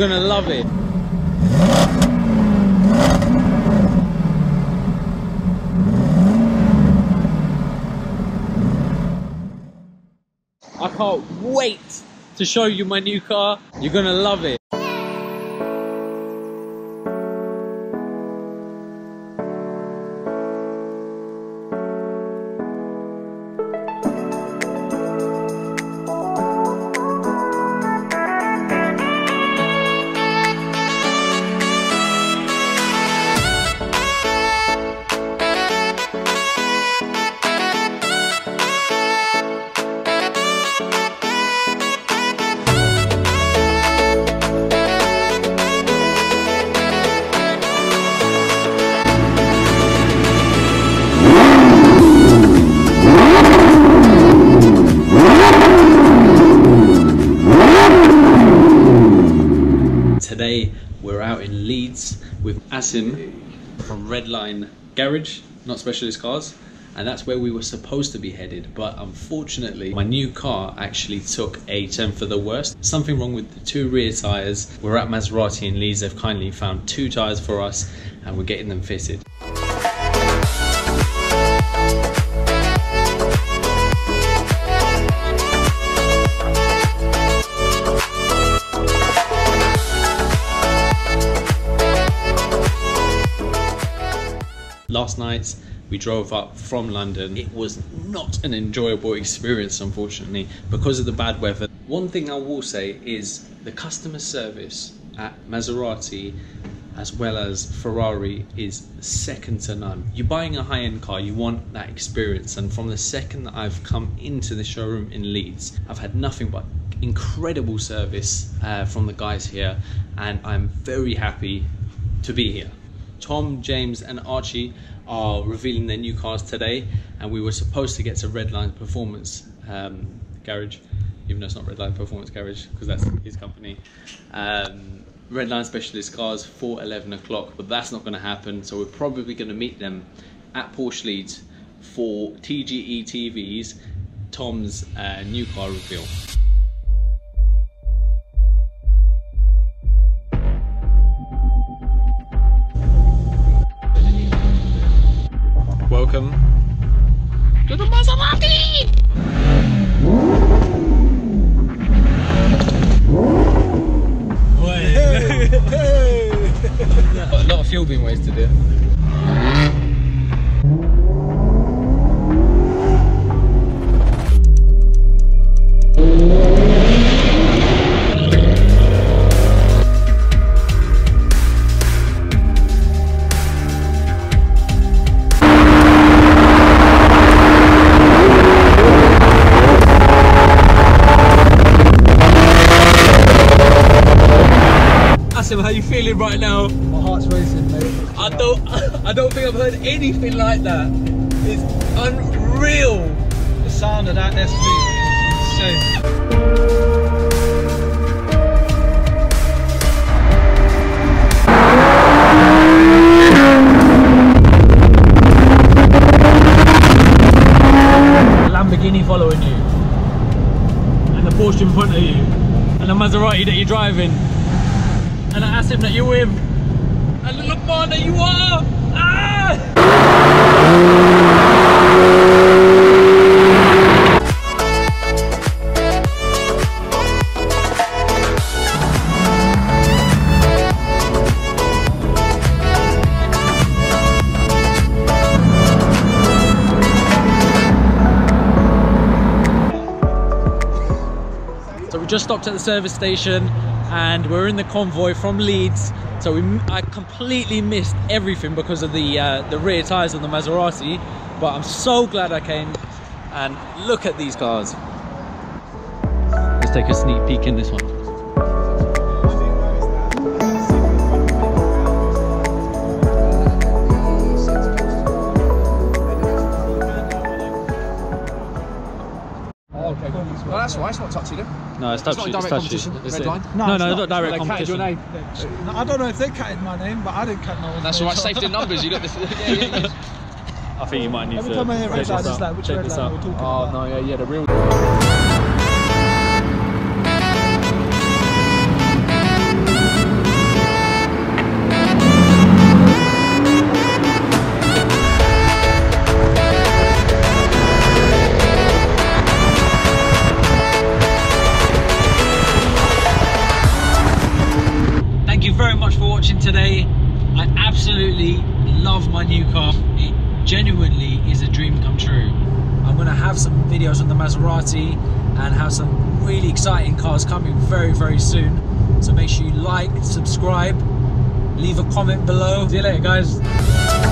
gonna love it. I can't wait to show you my new car. You're gonna love it. Today we're out in Leeds with Asim from Redline Garage, not Specialist Cars, and that's where we were supposed to be headed, but unfortunately my new car actually took a turn for the worst. Something wrong with the two rear tyres. We're at Maserati in Leeds. They've kindly found two tyres for us and we're getting them fitted. Last night we drove up from London. It was not an enjoyable experience, unfortunately, because of the bad weather. One thing I will say is the customer service at Maserati as well as Ferrari is second to none. You're buying a high-end car, you want that experience, and from the second that I've come into the showroom in Leeds, I've had nothing but incredible service from the guys here, and I'm very happy to be here. Tom, James and Archie are revealing their new cars today, and we were supposed to get to Redline Performance Garage, even though it's not Redline Performance Garage because that's his company. Redline Specialist Cars for 11 o'clock, but that's not going to happen, so we're probably going to meet them at Porsche Leeds for TGE TV's Tom's new car reveal. Welcome to the Maserati! A lot of fuel being wasted here. How are you feeling right now? My heart's racing, mate. I don't think I've heard anything like that. It's unreal. The sound of that SV is insane. The Lamborghini following you, and the Porsche in front of you, and the Maserati that you're driving. And I asked him that you're with, and the look man that you are! Ah! So we just stopped at the service station, and we're in the convoy from Leeds, so I completely missed everything because of the rear tyres on the Maserati, but I'm so glad I came, and look at these cars. Let's take a sneak peek in this one. Well, that's right, it's not touchy then. No, it's touchy. It's not direct competition, Redline. No, it's not direct competition. Your name. No, I don't know if they catted my name, but I didn't cat no one's That's name. all right, safety in numbers, you got this. I think you might need Every to time I hear check Redline, this it's like, out. which Check this Redline out. we're talking Oh, about? no, yeah, the real. watching today. I absolutely love my new car. It genuinely is a dream come true. I'm going to have some videos on the Maserati and have some really exciting cars coming very, very soon. So make sure you like, subscribe, leave a comment below. See you later, guys.